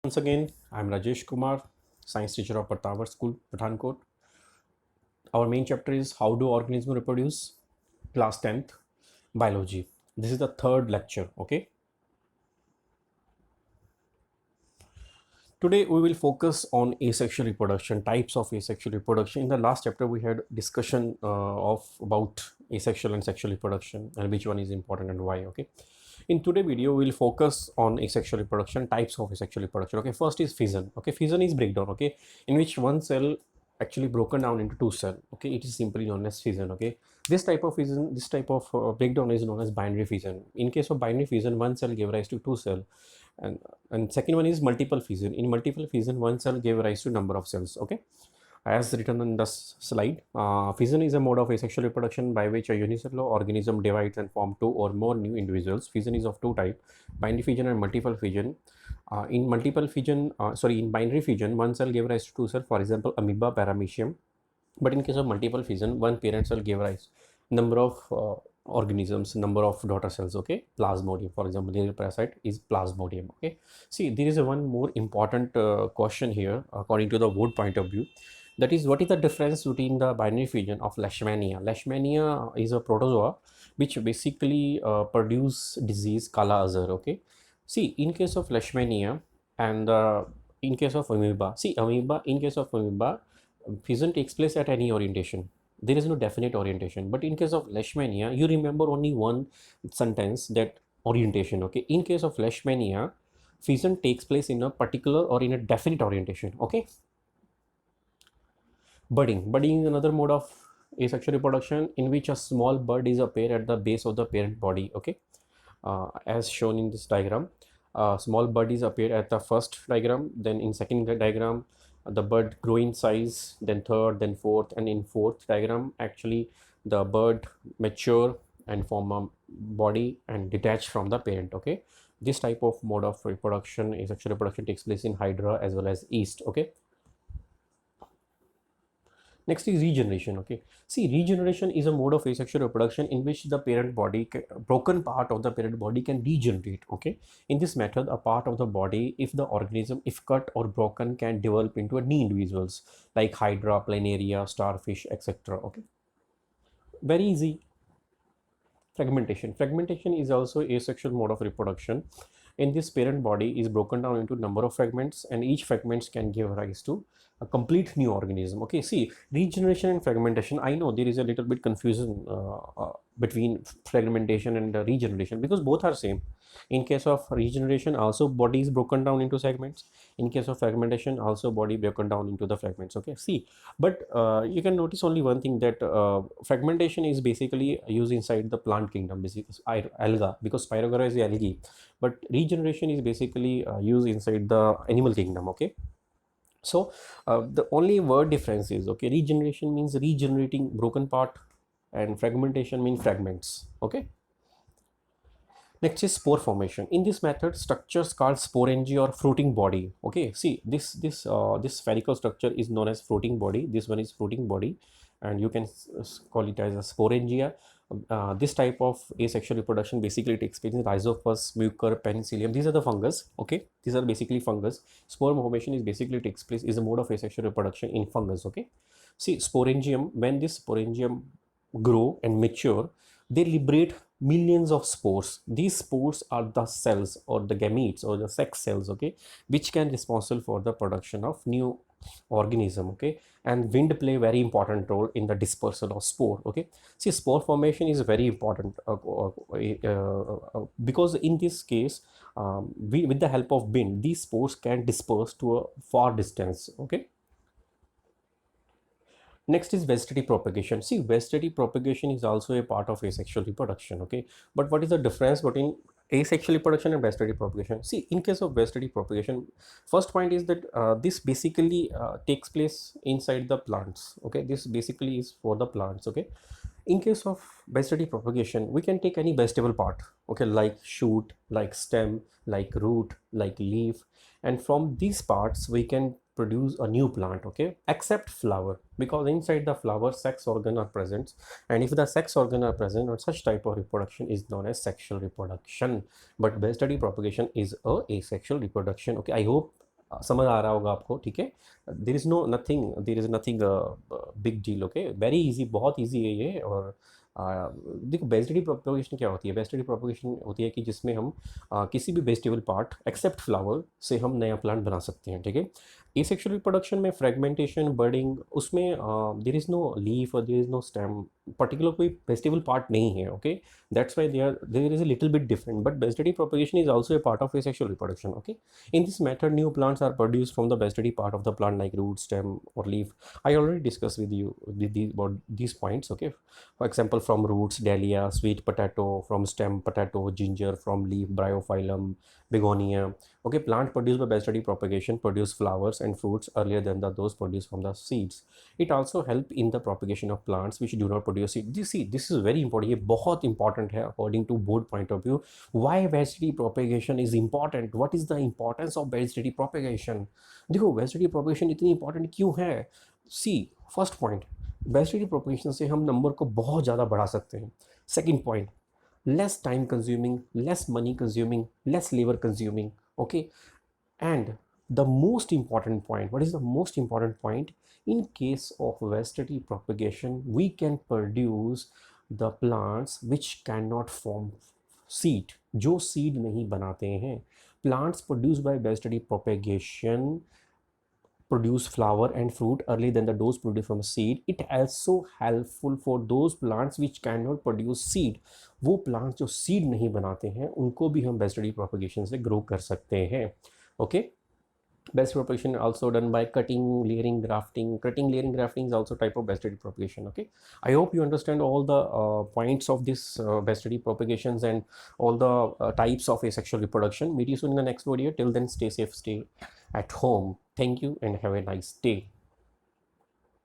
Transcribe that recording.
Once again, I'm Rajesh Kumar, science teacher of Patawar School, Pathankot. Our main chapter is How Do Organisms Reproduce? Class 10th, Biology. This is the third lecture, okay? Today we will focus on asexual reproduction, types of asexual reproduction. In the last chapter, we had discussion of about asexual and sexual reproduction and which one is important and why, okay? In today's video, we'll focus on asexual reproduction, types of asexual reproduction. Okay, first is fission. Okay, fission is breakdown. Okay, in which one cell actually broken down into two cells. Okay, it is simply known as fission. Okay, this type of fission, this type of breakdown is known as binary fission. In case of binary fission, one cell gave rise to two cell, and second one is multiple fission. In multiple fission, one cell gave rise to number of cells. Okay, as written on the slide, fission is a mode of asexual reproduction by which a unicellular organism divides and forms two or more new individuals. Fission is of two types, binary fission and multiple fission. In binary fission, one cell gave rise to two cells, for example, amoeba, paramecium. But in case of multiple fission, one parent cell gave rise number of organisms, number of daughter cells. Okay, plasmodium, for example, the parasite is plasmodium. Okay, see, there is a one more important question here according to the word point of view. That is, what is the difference between the binary fission of Leishmania? Leishmania is a protozoa which basically produce disease Kala Azar. Okay, see, in case of Leishmania and in case of amoeba, see, amoeba, in case of amoeba, fission takes place at any orientation. There is no definite orientation. But in case of Leishmania, you remember only one sentence, that orientation. Okay, in case of Leishmania, fission takes place in a particular or in a definite orientation. Okay, budding is another mode of asexual reproduction in which a small bud is appear at the base of the parent body. Okay, as shown in this diagram, small bud is appear at the first diagram, then in second diagram the bud grow in size, then third, then fourth, and in fourth diagram actually the bud mature and form a body and detach from the parent. Okay, this type of mode of reproduction, asexual reproduction, takes place in Hydra as well as yeast. Okay, next is regeneration. Okay, see, regeneration is a mode of asexual reproduction in which the parent body, broken part of the parent body, can regenerate. Okay, in this method, a part of the body, if the organism, if cut or broken, can develop into a new individuals like Hydra, Planaria, starfish, etc. Okay, very easy. Fragmentation is also asexual mode of reproduction. In this, parent body is broken down into number of fragments, and each fragments can give rise to a complete new organism. Okay, see, regeneration and fragmentation, I know there is a little bit confusion between fragmentation and regeneration, because both are same. In case of regeneration, also body is broken down into segments. In case of fragmentation, also body broken down into the fragments. Okay, see, but you can notice only one thing, that fragmentation is basically used inside the plant kingdom, basically alga, because Spirogora is the algae, but regeneration is basically used inside the animal kingdom. Okay, so the only word difference is, okay, regeneration means regenerating broken part and fragmentation means fragments. Okay, next is spore formation. In this method, structures called sporangy or fruiting body. Okay, see, this spherical structure is known as fruiting body. This one is fruiting body, and you can call it as a sporangia. This type of asexual reproduction basically takes place in Rhizopus, Mucor, Penicillium. These are the fungus. Okay, these are basically fungus. Spore formation is basically takes place, is a mode of asexual reproduction in fungus. Okay, see, sporangium, when this sporangium grow and mature, they liberate millions of spores. These spores are the cells or the gametes or the sex cells. Okay, which can responsible for the production of new organism. Okay, and wind play very important role in the dispersal of spore. Okay, see, spore formation is very important because in this case, with the help of wind, these spores can disperse to a far distance. Okay, next is vegetative propagation. See, vegetative propagation is also a part of asexual reproduction. Okay, but what is the difference between asexual reproduction and vegetative propagation? See, in case of vegetative propagation, first point is that this basically takes place inside the plants. Okay, this basically is for the plants. Okay, in case of vegetative propagation, we can take any vegetable part. Okay, like shoot, like stem, like root, like leaf, and from these parts we can produce a new plant. Okay, except flower, because inside the flower sex organ are present, and if the sex organ are present, or such type of reproduction is known as sexual reproduction. But vegetative propagation is a asexual reproduction. Okay, I hope समझ आ रहा होगा आपको, ठीक है। There is nothing big deal, okay, very easy, बहुत easy है ये। और देखो वेजिटेटिव प्रोपोगेशन क्या होती है? वेजिटेटिव प्रोपोगेशन होती है कि जिसमें हम किसी भी वेजिटेबल पार्ट एक्सेप्ट फ्लावर से हम नया प्लांट बना सकते हैं, ठीक है। एसेक्सुअल रिप्रोडक्शन में फ्रेगमेंटेशन, बर्डिंग, उसमें देर इज़ नो लीफ और there is no stem, particular कोई वेजिटेबल पार्ट नहीं है, okay. That's why there is a little bit different, but vegetative propagation is also a part of asexual reproduction, okay. In this method, new plants are produced from the vegetative part of the plant like root, stem, or leaf. I already discussed with you about these points. Okay, for example, from roots, dahlia, sweet potato; from stem, potato; ginger; from leaf, bryophyllum, begonia. Okay, plant produced by vegetative propagation produce flowers and fruits earlier than those produced from the seeds. It also help in the propagation of plants which do not produce seed. This is very important. ये बहुत important है according to board point of view. Why vegetative propagation is important? What is the importance of vegetative propagation? देखो vegetative propagation इतनी important क्यों है? See, first point, vegetative propagation से हम number को बहुत ज़्यादा बढ़ा सकते हैं. Second point, less time consuming, less money consuming, less labor consuming, okay. And the most important point, what is the most important point? In case of vegetative propagation, we can produce the plants which cannot form seed, जो seed नहीं बनाते हैं. Plants produced by vegetative propagation produce flower and fruit earlier than the dose produced from a seed. It also helpful for those plants which cannot produce seed. वो plants जो seed नहीं बनाते हैं उनको भी हम vegetative propagation से grow कर सकते हैं, okay. Best propagation also done by cutting, layering, grafting. Cutting, layering, grafting is also type of vegetative propagation, okay. I hope you understand all the points of this vegetative propagations and all the types of asexual reproduction. Meet you soon in the next video. Till then, stay safe, stay at home. Thank you and have a nice day.